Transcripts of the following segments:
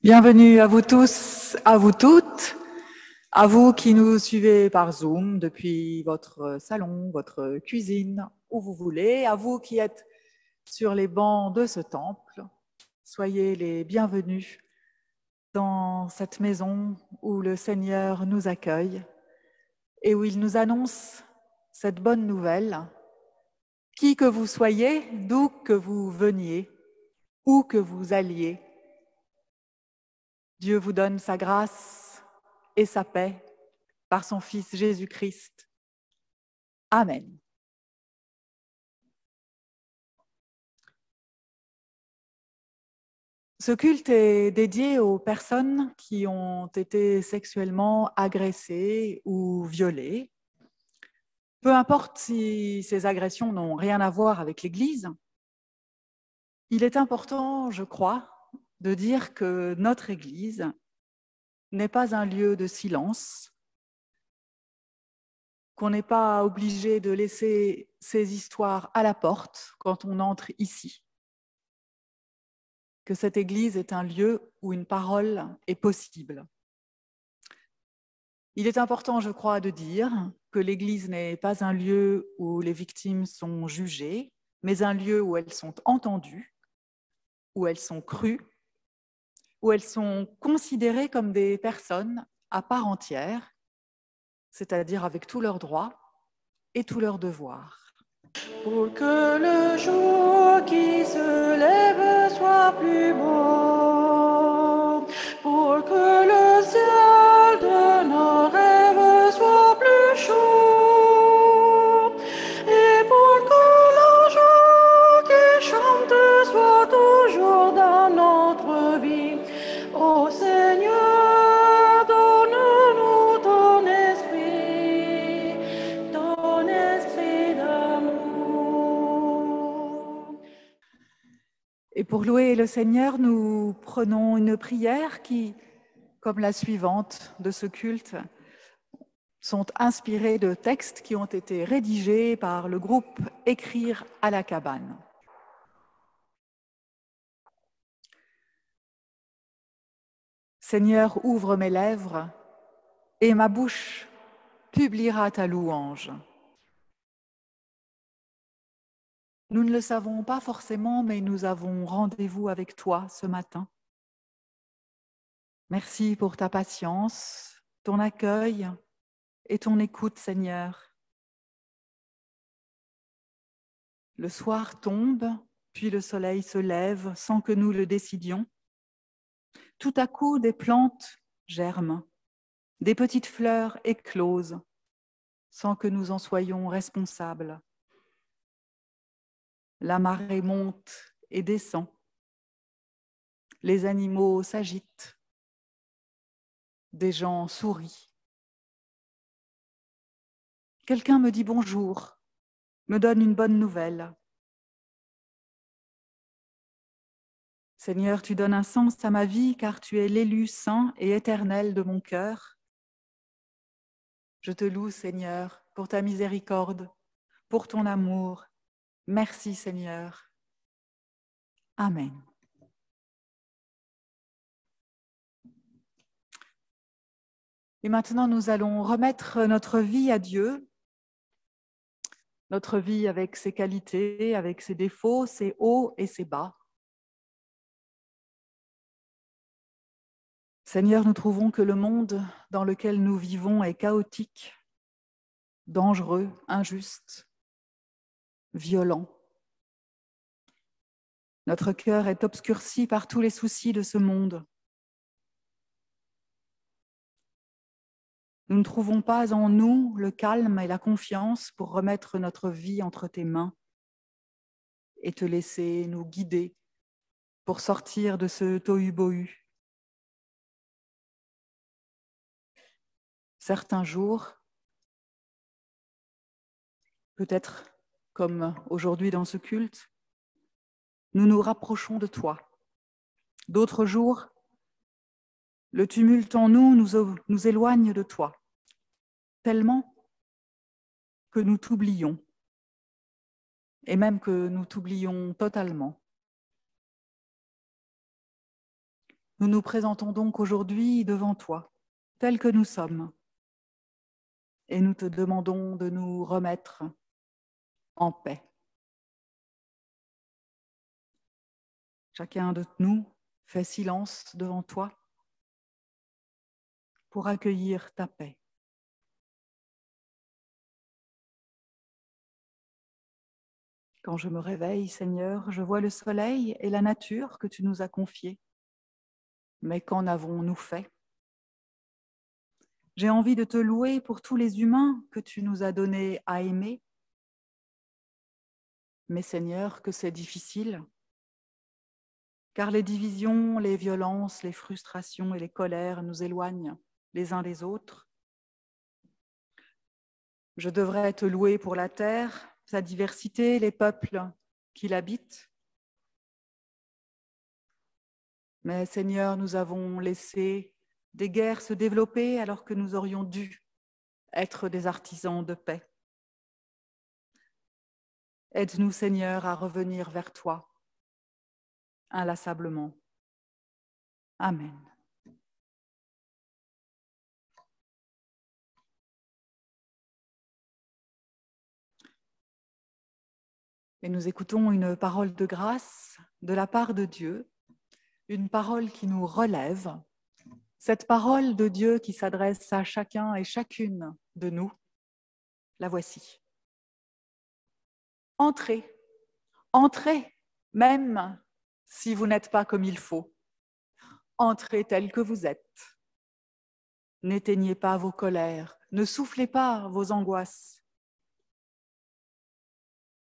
Bienvenue à vous tous, à vous toutes, à vous qui nous suivez par Zoom depuis votre salon, votre cuisine, où vous voulez, à vous qui êtes sur les bancs de ce temple. Soyez les bienvenus dans cette maison où le Seigneur nous accueille et où il nous annonce cette bonne nouvelle. Qui que vous soyez, d'où que vous veniez, où que vous alliez, Dieu vous donne sa grâce et sa paix par son Fils Jésus-Christ. Amen. Ce culte est dédié aux personnes qui ont été sexuellement agressées ou violées. Peu importe si ces agressions n'ont rien à voir avec l'Église, il est important, je crois, de dire que notre Église n'est pas un lieu de silence, qu'on n'est pas obligé de laisser ces histoires à la porte quand on entre ici, que cette Église est un lieu où une parole est possible. Il est important, je crois, de dire que l'Église n'est pas un lieu où les victimes sont jugées, mais un lieu où elles sont entendues, où elles sont crues, où elles sont considérées comme des personnes à part entière, c'est-à-dire avec tous leurs droits et tous leurs devoirs. Pour que le jour qui se lève soit plus beau, pour que le ciel de nos rêves soit plus chaud, et pour que la joie qui chante soit toujours dans notre vie. Ô Seigneur, donne-nous ton esprit d'amour. Et pour louer le Seigneur, nous prenons une prière qui, comme la suivante de ce culte, sont inspirées de textes qui ont été rédigés par le groupe Écrire à la cabane. Seigneur, ouvre mes lèvres et ma bouche publiera ta louange. Nous ne le savons pas forcément, mais nous avons rendez-vous avec toi ce matin. Merci pour ta patience, ton accueil et ton écoute, Seigneur. Le soir tombe, puis le soleil se lève sans que nous le décidions. Tout à coup, des plantes germent, des petites fleurs éclosent, sans que nous en soyons responsables. La marée monte et descend. Les animaux s'agitent. Des gens sourient. Quelqu'un me dit bonjour, me donne une bonne nouvelle. Seigneur, tu donnes un sens à ma vie car tu es l'élu saint et éternel de mon cœur. Je te loue, Seigneur, pour ta miséricorde, pour ton amour. Merci, Seigneur. Amen. Et maintenant, nous allons remettre notre vie à Dieu, notre vie avec ses qualités, avec ses défauts, ses hauts et ses bas. Seigneur, nous trouvons que le monde dans lequel nous vivons est chaotique, dangereux, injuste, violent. Notre cœur est obscurci par tous les soucis de ce monde. Nous ne trouvons pas en nous le calme et la confiance pour remettre notre vie entre tes mains et te laisser nous guider pour sortir de ce tohu-bohu. Certains jours, peut-être comme aujourd'hui dans ce culte, nous nous rapprochons de toi. D'autres jours, le tumulte en nous nous éloigne de toi, tellement que nous t'oublions, et même que nous t'oublions totalement. Nous nous présentons donc aujourd'hui devant toi, tels que nous sommes, et nous te demandons de nous remettre en paix. Chacun de nous fait silence devant toi pour accueillir ta paix. Quand je me réveille, Seigneur, je vois le soleil et la nature que tu nous as confiés. Mais qu'en avons-nous fait? J'ai envie de te louer pour tous les humains que tu nous as donnés à aimer. Mais Seigneur, que c'est difficile, car les divisions, les violences, les frustrations et les colères nous éloignent les uns des autres. Je devrais te louer pour la terre, sa diversité, les peuples qui l'habitent. Mais Seigneur, nous avons laissé des guerres se développer alors que nous aurions dû être des artisans de paix. Aide-nous, Seigneur, à revenir vers toi inlassablement. Amen. Et nous écoutons une parole de grâce de la part de Dieu, une parole qui nous relève, cette parole de Dieu qui s'adresse à chacun et chacune de nous. La voici. Entrez, entrez, même si vous n'êtes pas comme il faut. Entrez tel que vous êtes. N'éteignez pas vos colères, ne soufflez pas vos angoisses.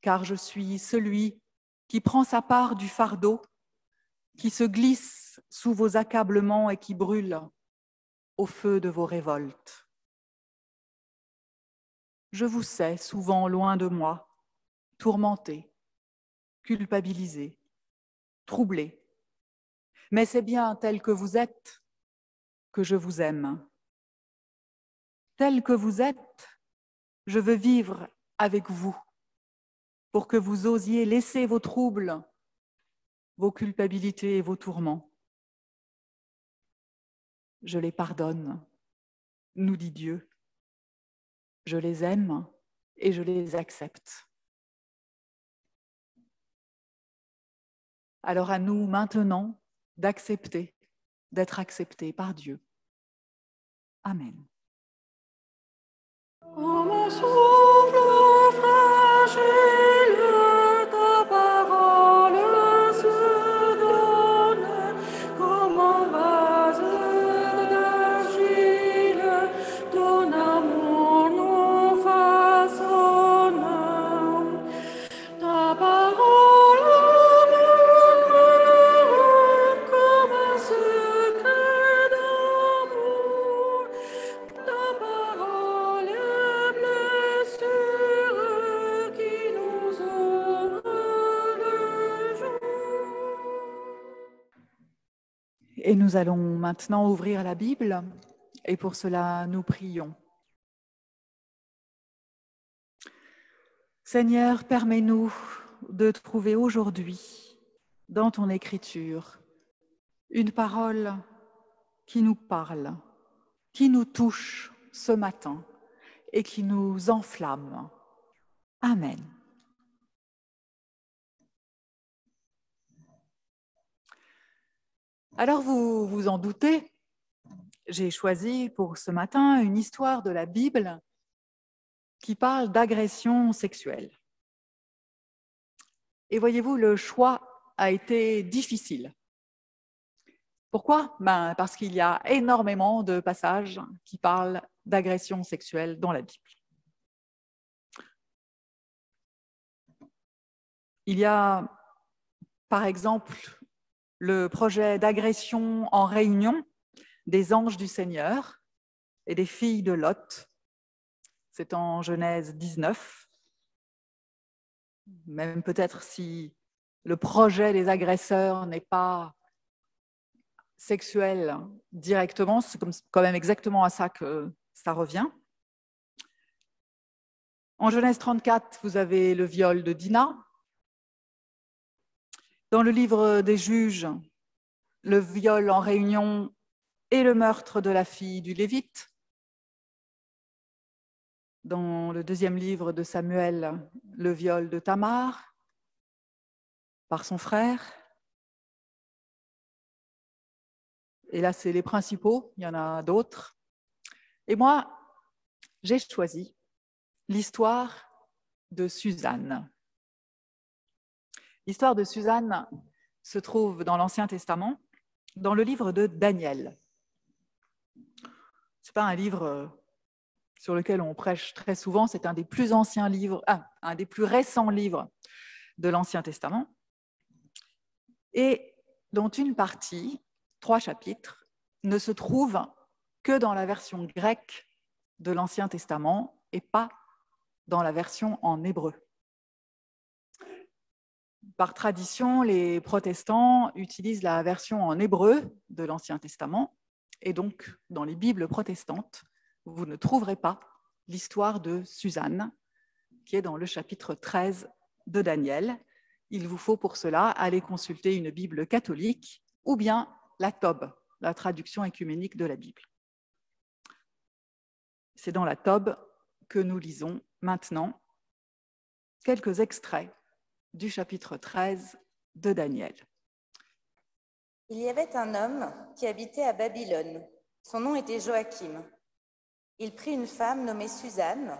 Car je suis celui qui prend sa part du fardeau, qui se glisse sous vos accablements et qui brûle au feu de vos révoltes. Je vous sais souvent loin de moi, tourmenté, culpabilisé, troublé. Mais c'est bien tel que vous êtes que je vous aime. Tel que vous êtes, je veux vivre avec vous pour que vous osiez laisser vos troubles, vos culpabilités et vos tourments. Je les pardonne, nous dit Dieu. Je les aime et je les accepte. Alors à nous maintenant d'accepter, d'être acceptés par Dieu. Amen. Ô mon souffle fragile, ta parole se donne comme un vase d'argile, ton amour nous façonne. Ta parole murmure comme un secret d'amour. Ta parole est blessure qui nous ouvre le jour. Et nous allons maintenant ouvrir la Bible et pour cela nous prions. Seigneur, permets-nous de trouver aujourd'hui dans ton écriture une parole qui nous parle, qui nous touche ce matin et qui nous enflamme. Amen. Alors vous vous en doutez, j'ai choisi pour ce matin une histoire de la Bible qui parle d'agression sexuelle. Et voyez-vous, le choix a été difficile. Pourquoi? Parce qu'il y a énormément de passages qui parlent d'agression sexuelle dans la Bible. Il y a, par exemple, le projet d'agression en réunion des anges du Seigneur et des filles de Lot. C'est en Genèse 19. Même peut-être si le projet des agresseurs n'est pas sexuel directement, c'est quand même exactement à ça que ça revient. En Genèse 34, vous avez le viol de Dina. Dans le livre des Juges, le viol en réunion et le meurtre de la fille du Lévite. Dans le 2e livre de Samuel, le viol de Tamar par son frère. Et là, c'est les principaux, il y en a d'autres. Et moi, j'ai choisi l'histoire de Suzanne. L'histoire de Suzanne se trouve dans l'Ancien Testament, dans le livre de Daniel. Ce n'est pas un livre sur lequel on prêche très souvent, c'est un des plus anciens livres, un des plus récents livres de l'Ancien Testament, et dont une partie, 3 chapitres, ne se trouve que dans la version grecque de l'Ancien Testament et pas dans la version en hébreu. Par tradition, les protestants utilisent la version en hébreu de l'Ancien Testament, et donc dans les Bibles protestantes, vous ne trouverez pas l'histoire de Suzanne, qui est dans le chapitre 13 de Daniel. Il vous faut pour cela aller consulter une Bible catholique ou bien la Tob, la traduction écuménique de la Bible. C'est dans la Tob que nous lisons maintenant quelques extraits du chapitre 13 de Daniel. Il y avait un homme qui habitait à Babylone. Son nom était Joachim. Il prit une femme nommée Suzanne,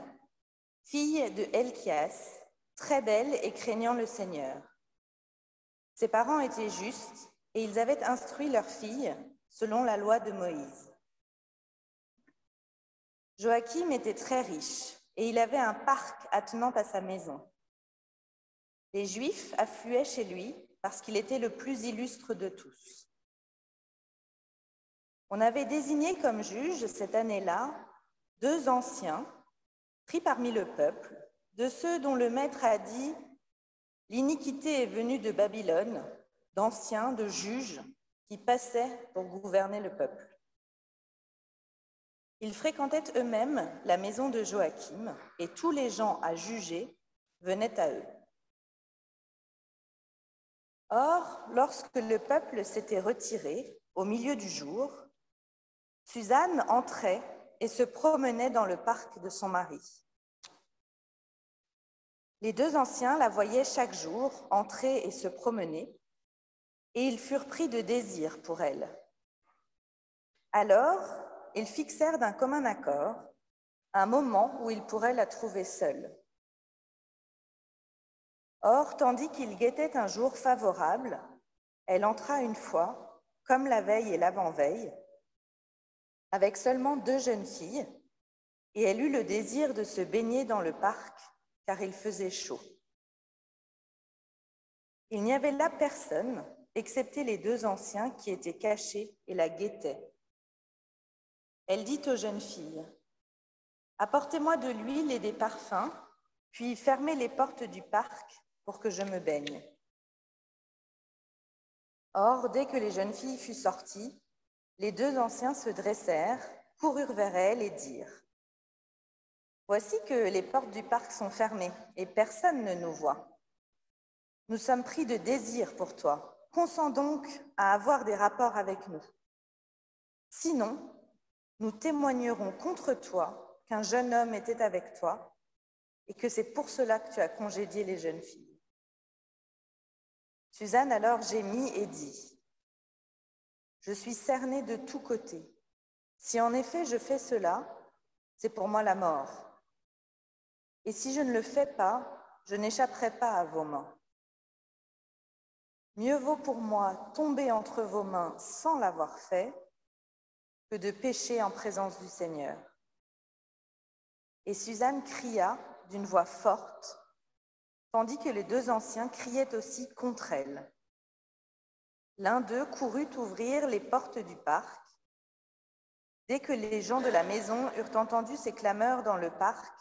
fille de Helkias, très belle et craignant le Seigneur. Ses parents étaient justes et ils avaient instruit leur fille selon la loi de Moïse. Joachim était très riche et il avait un parc attenant à sa maison. Les Juifs affluaient chez lui parce qu'il était le plus illustre de tous. On avait désigné comme juges cette année-là 2 anciens pris parmi le peuple, de ceux dont le maître a dit « L'iniquité est venue de Babylone, d'anciens, de juges qui passaient pour gouverner le peuple. » Ils fréquentaient eux-mêmes la maison de Joachim et tous les gens à juger venaient à eux. Or, lorsque le peuple s'était retiré au milieu du jour, Suzanne entrait et se promenait dans le parc de son mari. Les 2 anciens la voyaient chaque jour entrer et se promener, et ils furent pris de désir pour elle. Alors, ils fixèrent d'un commun accord un moment où ils pourraient la trouver seule. Or, tandis qu'ils guettaient un jour favorable, elle entra une fois, comme la veille et l'avant-veille, avec seulement 2 jeunes filles, et elle eut le désir de se baigner dans le parc, car il faisait chaud. Il n'y avait là personne, excepté les 2 anciens qui étaient cachés et la guettaient. Elle dit aux jeunes filles, « Apportez-moi de l'huile et des parfums, puis fermez les portes du parc pour que je me baigne. » Or, dès que les jeunes filles furent sorties, les 2 anciens se dressèrent, coururent vers elle et dirent, « Voici que les portes du parc sont fermées et personne ne nous voit. Nous sommes pris de désir pour toi. Consens donc à avoir des rapports avec nous. Sinon, nous témoignerons contre toi qu'un jeune homme était avec toi et que c'est pour cela que tu as congédié les jeunes filles. » Suzanne alors gémit et dit, « Je suis cernée de tous côtés. Si en effet je fais cela, c'est pour moi la mort. Et si je ne le fais pas, je n'échapperai pas à vos mains. Mieux vaut pour moi tomber entre vos mains sans l'avoir fait que de pécher en présence du Seigneur. » Et Suzanne cria d'une voix forte, tandis que les 2 anciens criaient aussi contre elle. L'un d'eux courut ouvrir les portes du parc. Dès que les gens de la maison eurent entendu ces clameurs dans le parc,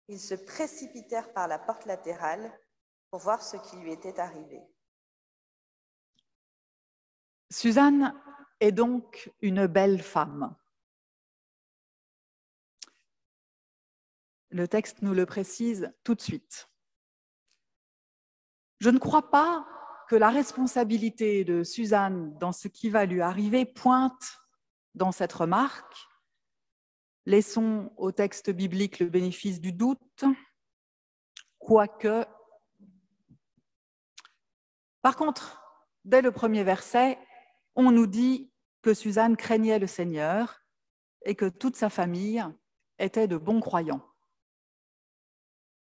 ils se précipitèrent par la porte latérale pour voir ce qui lui était arrivé. Suzanne est donc une belle femme. Le texte nous le précise tout de suite. Je ne crois pas que la responsabilité de Suzanne dans ce qui va lui arriver pointe dans cette remarque. Laissons au texte biblique le bénéfice du doute, quoique. Par contre, dès le premier verset, on nous dit que Suzanne craignait le Seigneur et que toute sa famille était de bons croyants.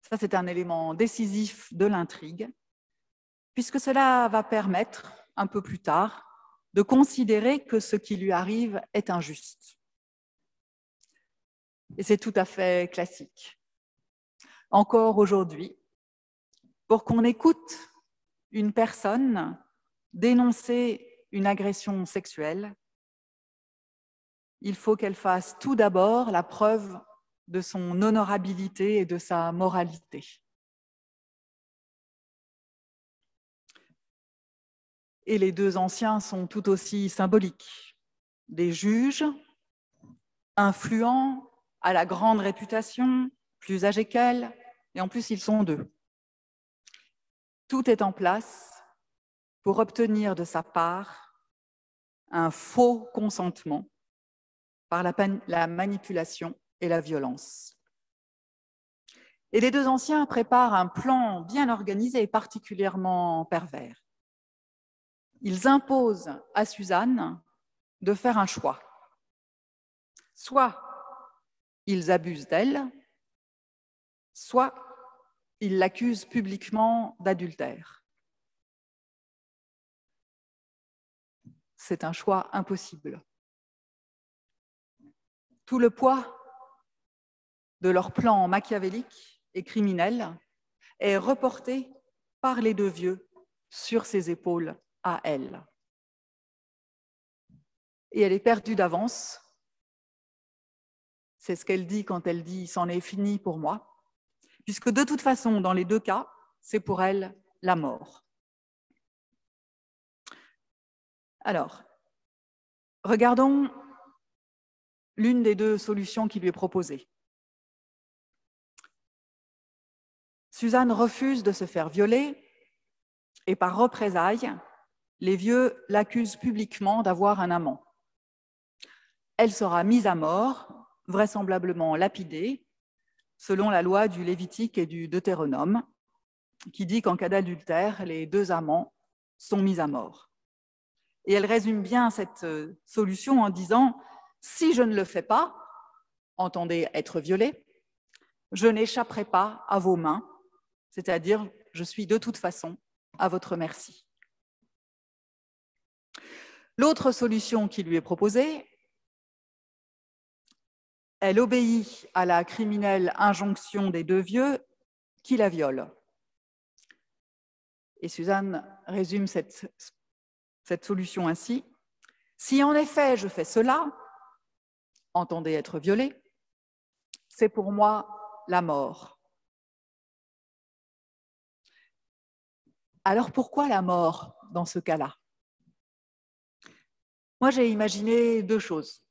Ça, c'est un élément décisif de l'intrigue, puisque cela va permettre, un peu plus tard, de considérer que ce qui lui arrive est injuste. Et c'est tout à fait classique. Encore aujourd'hui, pour qu'on écoute une personne dénoncer une agression sexuelle, il faut qu'elle fasse tout d'abord la preuve de son honorabilité et de sa moralité. Et les deux anciens sont tout aussi symboliques. Des juges influents, à la grande réputation, plus âgés qu'elle, et en plus ils sont deux. Tout est en place pour obtenir de sa part un faux consentement par la manipulation et la violence. Et les deux anciens préparent un plan bien organisé et particulièrement pervers. Ils imposent à Suzanne de faire un choix. Soit ils abusent d'elle, soit ils l'accusent publiquement d'adultère. C'est un choix impossible. Tout le poids de leur plan machiavélique et criminel est reporté par les deux vieux sur ses épaules à elle. Et elle est perdue d'avance. C'est ce qu'elle dit quand elle dit « c'en est fini pour moi », puisque de toute façon, dans les deux cas, c'est pour elle la mort. Alors, regardons l'une des deux solutions qui lui est proposée. Suzanne refuse de se faire violer et par représailles, les vieux l'accusent publiquement d'avoir un amant. Elle sera mise à mort, vraisemblablement lapidée, selon la loi du Lévitique et du Deutéronome, qui dit qu'en cas d'adultère, les deux amants sont mis à mort. Et elle résume bien cette solution en disant « si je ne le fais pas, entendez être violée, je n'échapperai pas à vos mains, c'est-à-dire je suis de toute façon à votre merci. » L'autre solution qui lui est proposée, elle obéit à la criminelle injonction des deux vieux qui la violent. Et Suzanne résume cette solution ainsi. « Si en effet je fais cela, entendez être violée, c'est pour moi la mort. » Alors pourquoi la mort dans ce cas-là? Moi, j'ai imaginé deux choses.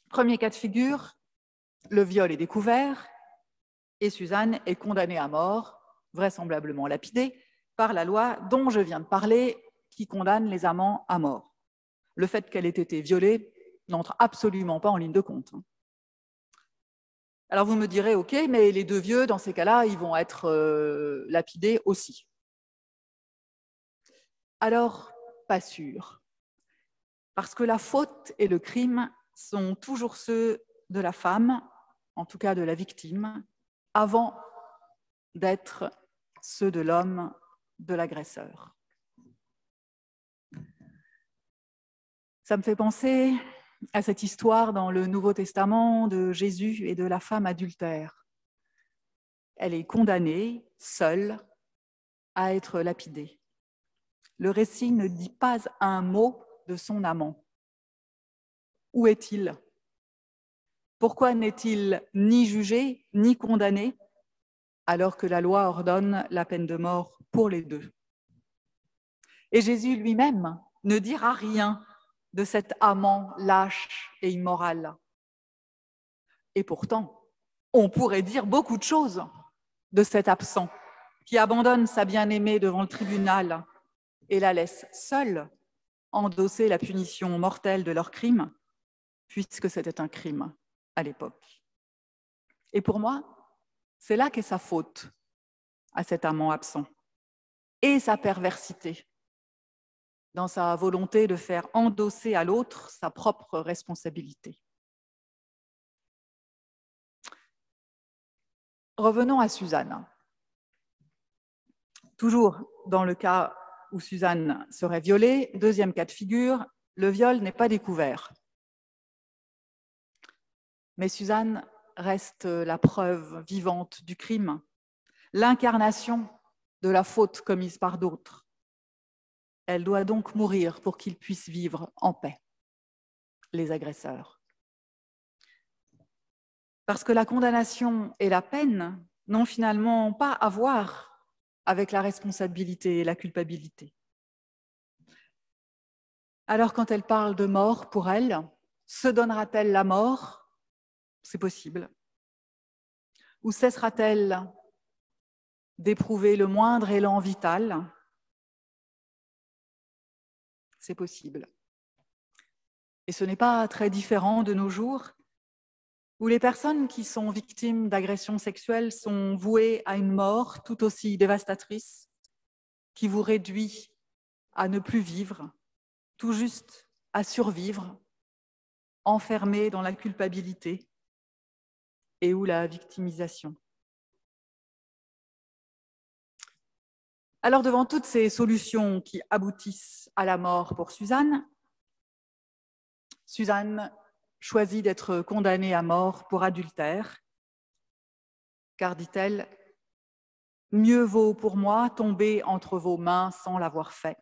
Premier cas de figure, le viol est découvert et Suzanne est condamnée à mort, vraisemblablement lapidée, par la loi dont je viens de parler, qui condamne les amants à mort. Le fait qu'elle ait été violée n'entre absolument pas en ligne de compte. Alors vous me direz, ok, mais les deux vieux, dans ces cas-là, ils vont être lapidés aussi. Alors, pas sûr. Parce que la faute et le crime sont toujours ceux de la femme, en tout cas de la victime, avant d'être ceux de l'homme, de l'agresseur. Ça me fait penser à cette histoire dans le Nouveau Testament de Jésus et de la femme adultère. Elle est condamnée, seule, à être lapidée. Le récit ne dit pas un mot de son amant. Où est-il? Pourquoi n'est-il ni jugé ni condamné alors que la loi ordonne la peine de mort pour les deux? Et Jésus lui-même ne dira rien de cet amant lâche et immoral. Et pourtant, on pourrait dire beaucoup de choses de cet absent qui abandonne sa bien-aimée devant le tribunal et la laissent seule endosser la punition mortelle de leur crime, puisque c'était un crime à l'époque. Et pour moi, c'est là qu'est sa faute à cet amant absent et sa perversité dans sa volonté de faire endosser à l'autre sa propre responsabilité. Revenons à Suzanne. Toujours dans le cas où Suzanne serait violée, deuxième cas de figure, le viol n'est pas découvert. Mais Suzanne reste la preuve vivante du crime, l'incarnation de la faute commise par d'autres. Elle doit donc mourir pour qu'ils puissent vivre en paix, les agresseurs. Parce que la condamnation et la peine n'ont finalement pas à voir avec la responsabilité et la culpabilité. Alors quand elle parle de mort pour elle, se donnera-t-elle la mort? C'est possible. Ou cessera-t-elle d'éprouver le moindre élan vital? C'est possible. Et ce n'est pas très différent de nos jours, où les personnes qui sont victimes d'agressions sexuelles sont vouées à une mort tout aussi dévastatrice, qui vous réduit à ne plus vivre, tout juste à survivre, enfermé dans la culpabilité et ou la victimisation. Alors, devant toutes ces solutions qui aboutissent à la mort pour Suzanne, Suzanne choisit d'être condamnée à mort pour adultère, car, dit-elle, « Mieux vaut pour moi tomber entre vos mains sans l'avoir fait,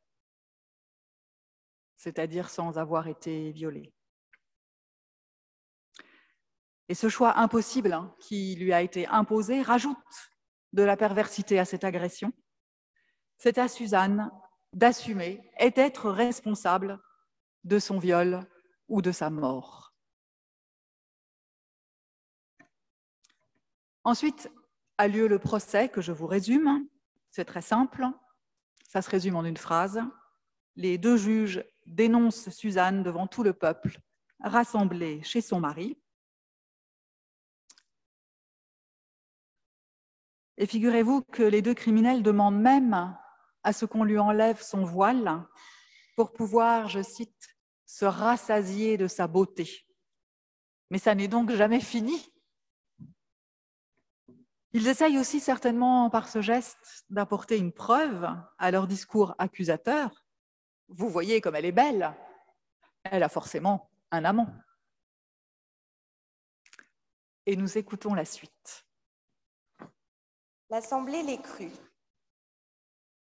c'est-à-dire sans avoir été violée. » Et ce choix impossible qui lui a été imposé rajoute de la perversité à cette agression. C'est à Suzanne d'assumer et d'être responsable de son viol ou de sa mort. Ensuite a lieu le procès que je vous résume. C'est très simple, ça se résume en une phrase. Les deux juges dénoncent Suzanne devant tout le peuple rassemblé chez son mari. Et figurez-vous que les deux criminels demandent même à ce qu'on lui enlève son voile pour pouvoir, je cite, « se rassasier de sa beauté ». Mais ça n'est donc jamais fini. Ils essayent aussi certainement par ce geste d'apporter une preuve à leur discours accusateur. Vous voyez comme elle est belle, elle a forcément un amant. Et nous écoutons la suite. L'Assemblée les crut,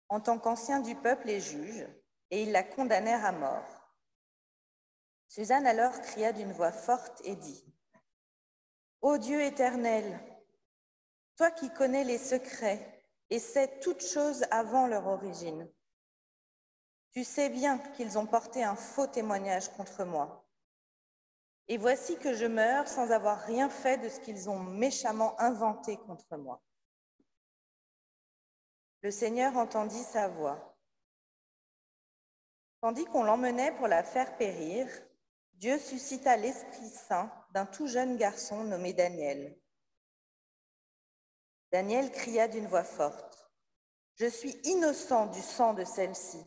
en tant qu'anciens du peuple et juges, et ils la condamnèrent à mort. Suzanne alors cria d'une voix forte et dit : « Ô Dieu éternel, toi qui connais les secrets et sais toutes choses avant leur origine, tu sais bien qu'ils ont porté un faux témoignage contre moi. Et voici que je meurs sans avoir rien fait de ce qu'ils ont méchamment inventé contre moi. » Le Seigneur entendit sa voix. Tandis qu'on l'emmenait pour la faire périr, Dieu suscita l'Esprit Saint d'un tout jeune garçon nommé Daniel. Daniel cria d'une voix forte : « Je suis innocent du sang de celle-ci. »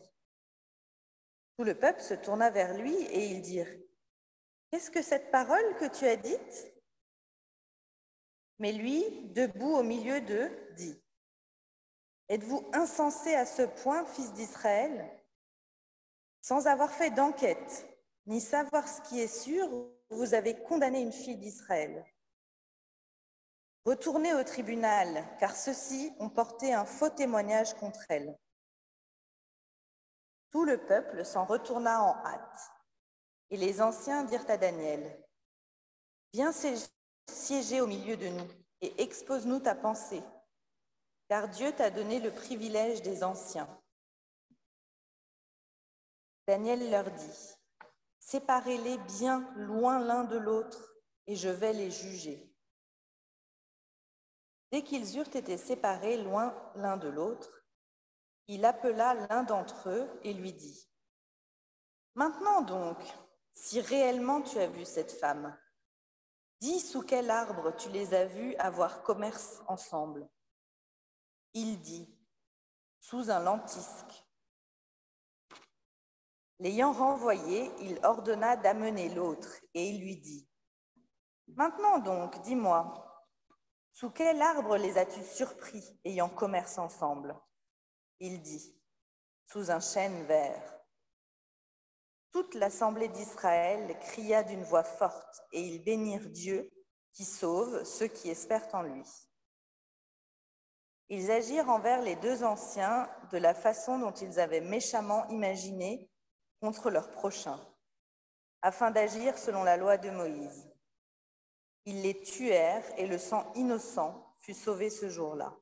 Tout le peuple se tourna vers lui et ils dirent : « Qu'est-ce que cette parole que tu as dite ? » Mais lui, debout au milieu d'eux, dit : « Êtes-vous insensés à ce point, fils d'Israël ? Sans avoir fait d'enquête, ni savoir ce qui est sûr, vous avez condamné une fille d'Israël. Retournez au tribunal, car ceux-ci ont porté un faux témoignage contre elle. » Tout le peuple s'en retourna en hâte, et les anciens dirent à Daniel : « Viens siéger au milieu de nous, et expose-nous ta pensée, car Dieu t'a donné le privilège des anciens. » Daniel leur dit : « Séparez-les bien loin l'un de l'autre, et je vais les juger. » Dès qu'ils eurent été séparés loin l'un de l'autre, il appela l'un d'entre eux et lui dit : « Maintenant donc, si réellement tu as vu cette femme, dis sous quel arbre tu les as vus avoir commerce ensemble. » Il dit : « Sous un lentisque. » L'ayant renvoyé, il ordonna d'amener l'autre et il lui dit : « Maintenant donc, dis-moi, sous quel arbre les as-tu surpris ayant commerce ensemble ? » Il dit : « Sous un chêne vert. » Toute l'assemblée d'Israël cria d'une voix forte et ils bénirent Dieu qui sauve ceux qui espèrent en lui. Ils agirent envers les deux anciens de la façon dont ils avaient méchamment imaginé contre leurs prochains, afin d'agir selon la loi de Moïse. Ils les tuèrent et le sang innocent fut sauvé ce jour-là.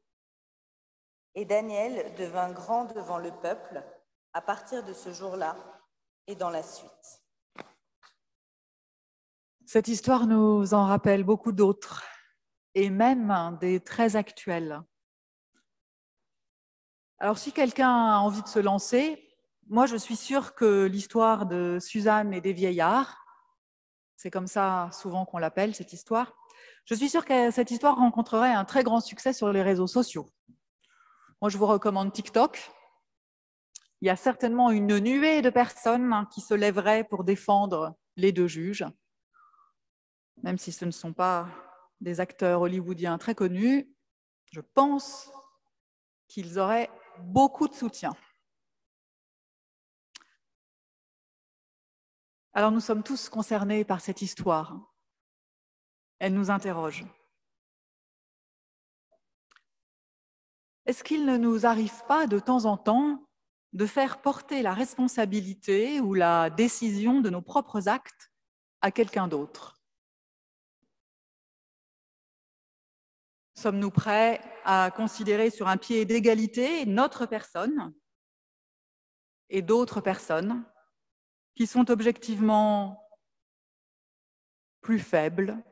Et Daniel devint grand devant le peuple à partir de ce jour-là et dans la suite. Cette histoire nous en rappelle beaucoup d'autres, et même des très actuelles. Alors, si quelqu'un a envie de se lancer, moi, je suis sûre que l'histoire de Suzanne et des vieillards, c'est comme ça souvent qu'on l'appelle, cette histoire, je suis sûre que cette histoire rencontrerait un très grand succès sur les réseaux sociaux. Moi, je vous recommande TikTok. Il y a certainement une nuée de personnes qui se lèveraient pour défendre les deux juges, même si ce ne sont pas des acteurs hollywoodiens très connus. Je pense qu'ils auraient beaucoup de soutien. Alors nous sommes tous concernés par cette histoire. Elle nous interroge. Est-ce qu'il ne nous arrive pas de temps en temps de faire porter la responsabilité ou la décision de nos propres actes à quelqu'un d'autre ? Sommes-nous prêts à considérer sur un pied d'égalité notre personne et d'autres personnes qui sont objectivement plus faibles,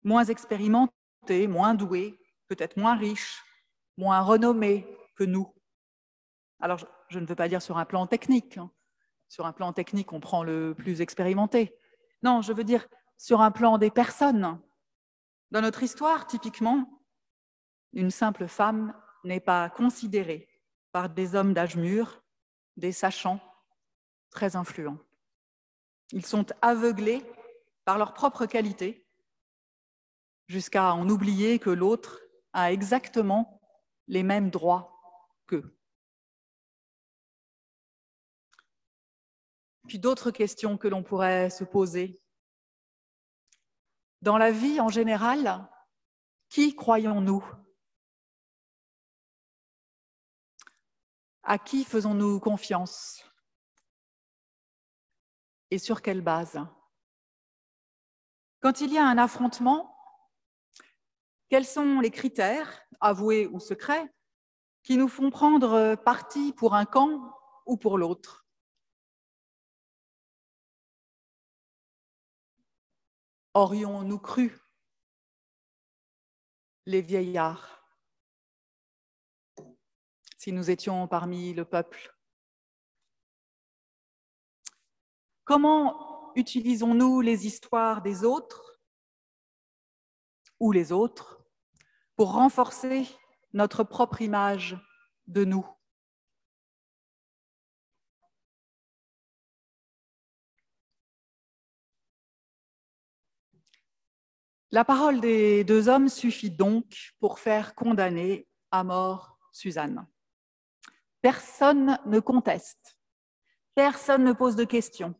moins expérimentées, moins douées, peut-être moins riches, moins renommées que nous? Alors, je ne veux pas dire sur un plan technique. Sur un plan technique, on prend le plus expérimenté. Non, je veux dire sur un plan des personnes. Dans notre histoire, typiquement, une simple femme n'est pas considérée par des hommes d'âge mûr, des sachants très influents. Ils sont aveuglés par leur propre qualité, jusqu'à en oublier que l'autre a exactement les mêmes droits qu'eux. Puis d'autres questions que l'on pourrait se poser. Dans la vie en général, qui croyons-nous ? À qui faisons-nous confiance ? Et sur quelle base ? Quand il y a un affrontement, quels sont les critères, avoués ou secrets, qui nous font prendre parti pour un camp ou pour l'autre ? Aurions-nous cru les vieillards si nous étions parmi le peuple? Comment utilisons-nous les histoires des autres ou les autres pour renforcer notre propre image de nous? La parole des deux hommes suffit donc pour faire condamner à mort Suzanne. Personne ne conteste, personne ne pose de questions,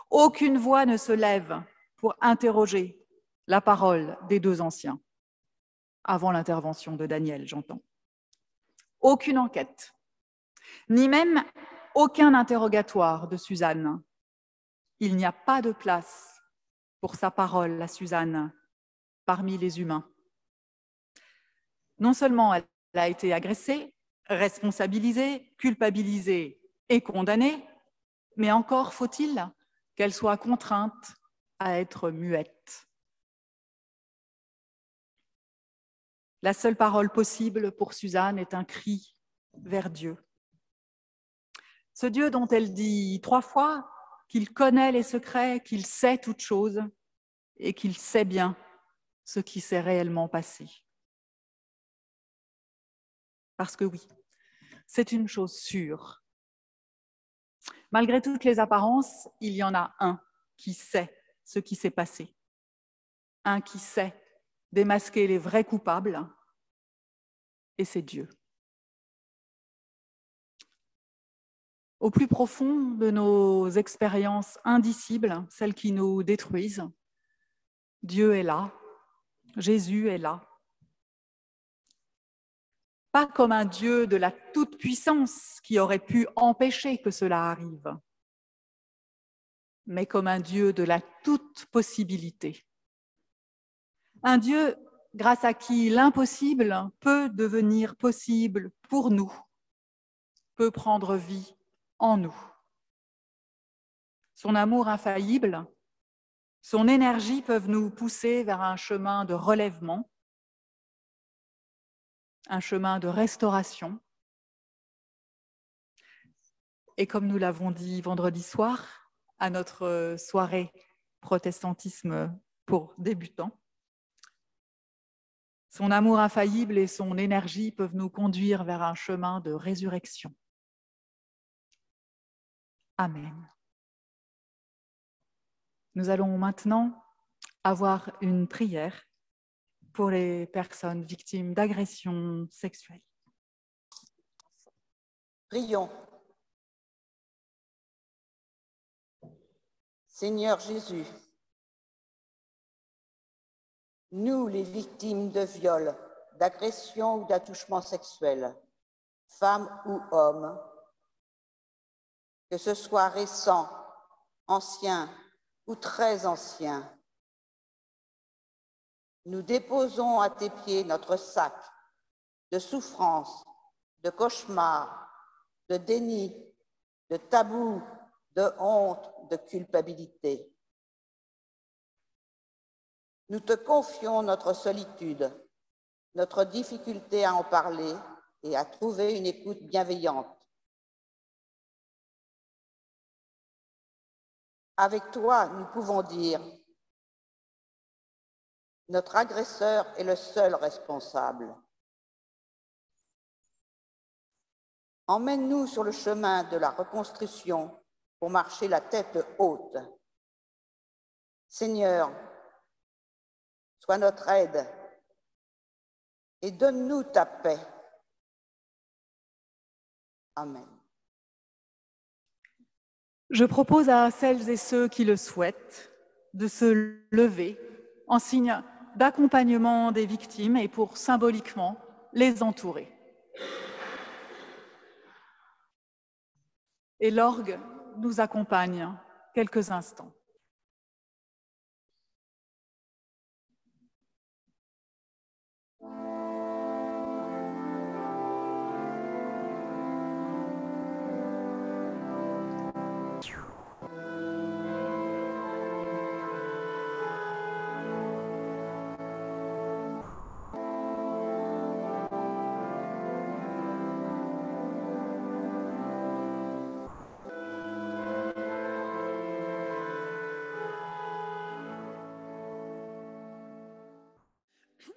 aucune voix ne se lève pour interroger la parole des deux anciens, avant l'intervention de Daniel, j'entends. Aucune enquête, ni même aucun interrogatoire de Suzanne. Il n'y a pas de place pour sa parole à Suzanne parmi les humains. Non seulement elle a été agressée, responsabilisée, culpabilisée et condamnée, mais encore faut-il qu'elle soit contrainte à être muette. La seule parole possible pour Suzanne est un cri vers Dieu. Ce Dieu dont elle dit 3 fois qu'il connaît les secrets, qu'il sait toutes choses et qu'il sait bien ce qui s'est réellement passé. Parce que oui, c'est une chose sûre. Malgré toutes les apparences, il y en a un qui sait ce qui s'est passé. Un qui sait démasquer les vrais coupables, et c'est Dieu. Au plus profond de nos expériences indicibles, celles qui nous détruisent, Dieu est là, Jésus est là. Pas comme un Dieu de la toute-puissance qui aurait pu empêcher que cela arrive, mais comme un Dieu de la toute-possibilité. Un Dieu grâce à qui l'impossible peut devenir possible pour nous, peut prendre vie en nous. Son amour infaillible, son énergie peuvent nous pousser vers un chemin de relèvement, un chemin de restauration. Et comme nous l'avons dit vendredi soir, à notre soirée protestantisme pour débutants, son amour infaillible et son énergie peuvent nous conduire vers un chemin de résurrection. Amen. Nous allons maintenant avoir une prière pour les personnes victimes d'agressions sexuelles. Prions. Seigneur Jésus, nous, les victimes de viols, d'agressions ou d'attouchements sexuels, femmes ou hommes, que ce soit récent, ancien ou très ancien, nous déposons à tes pieds notre sac de souffrances, de cauchemars, de déni, de tabous, de honte, de culpabilité. Nous te confions notre solitude, notre difficulté à en parler et à trouver une écoute bienveillante. Avec toi, nous pouvons dire « Notre agresseur est le seul responsable ». Emmène-nous sur le chemin de la reconstruction pour marcher la tête haute. Seigneur, sois notre aide et donne-nous ta paix. Amen. Je propose à celles et ceux qui le souhaitent de se lever en signe d'accompagnement des victimes et pour symboliquement les entourer. Et l'orgue nous accompagne quelques instants.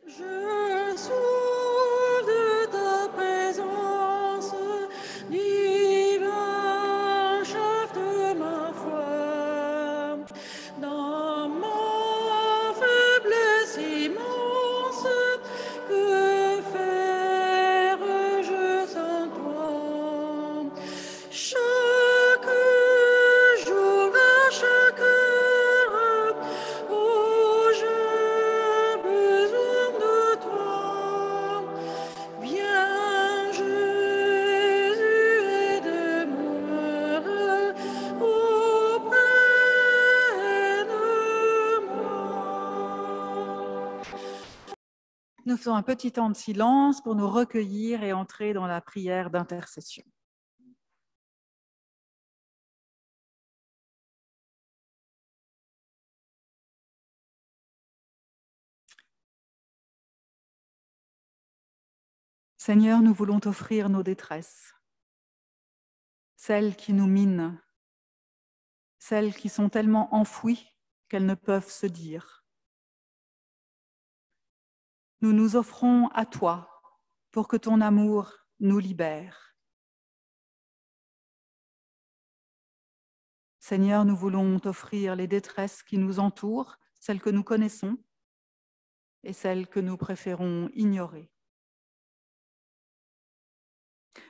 Je souffle de ta présence, divin chef de ma foi. Dans ma faiblesse immense, que faire-je sans toi? Chaque jour, à chaque heure, oh, j'ai besoin de toi. Viens, Jésus, et demeure auprès de moi. Nous faisons un petit temps de silence pour nous recueillir et entrer dans la prière d'intercession. Seigneur, nous voulons t'offrir nos détresses. celles qui nous minent, celles qui sont tellement enfouies qu'elles ne peuvent se dire. Nous nous offrons à toi pour que ton amour nous libère. Seigneur, nous voulons t'offrir les détresses qui nous entourent, celles que nous connaissons et celles que nous préférons ignorer.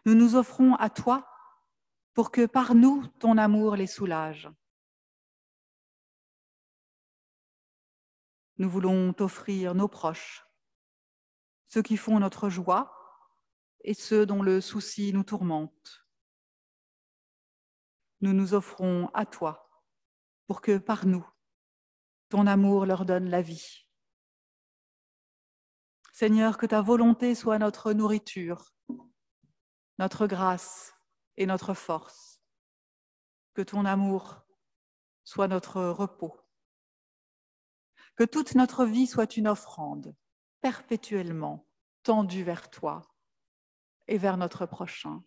Nous nous offrons à toi pour que par nous, ton amour les soulage. Nous voulons t'offrir nos proches, ceux qui font notre joie et ceux dont le souci nous tourmente. Nous nous offrons à toi pour que par nous, ton amour leur donne la vie. Seigneur, que ta volonté soit notre nourriture, notre grâce et notre force. Que ton amour soit notre repos. Que toute notre vie soit une offrande, perpétuellement tendue vers toi et vers notre prochain.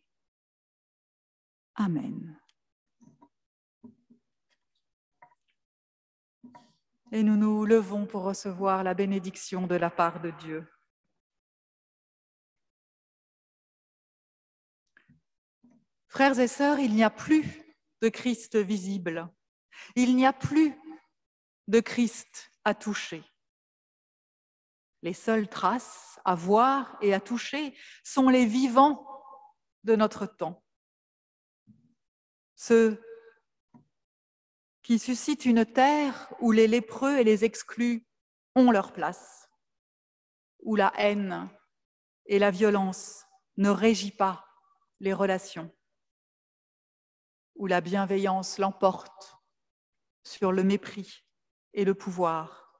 Amen. Et nous nous levons pour recevoir la bénédiction de la part de Dieu. Frères et sœurs, il n'y a plus de Christ visible. Il n'y a plus de Christ à toucher. Les seules traces à voir et à toucher sont les vivants de notre temps. Ceux qui suscitent une terre où les lépreux et les exclus ont leur place, où la haine et la violence ne régissent pas les relations, où la bienveillance l'emporte sur le mépris et le pouvoir,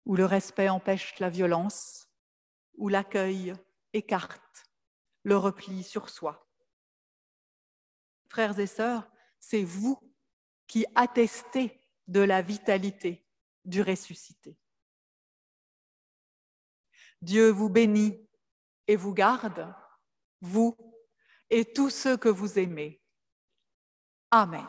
où le respect empêche la violence, où l'accueil écarte le repli sur soi. Frères et sœurs, c'est vous qui attestez de la vitalité du ressuscité. Dieu vous bénit et vous garde, vous et tous ceux que vous aimez. Amen.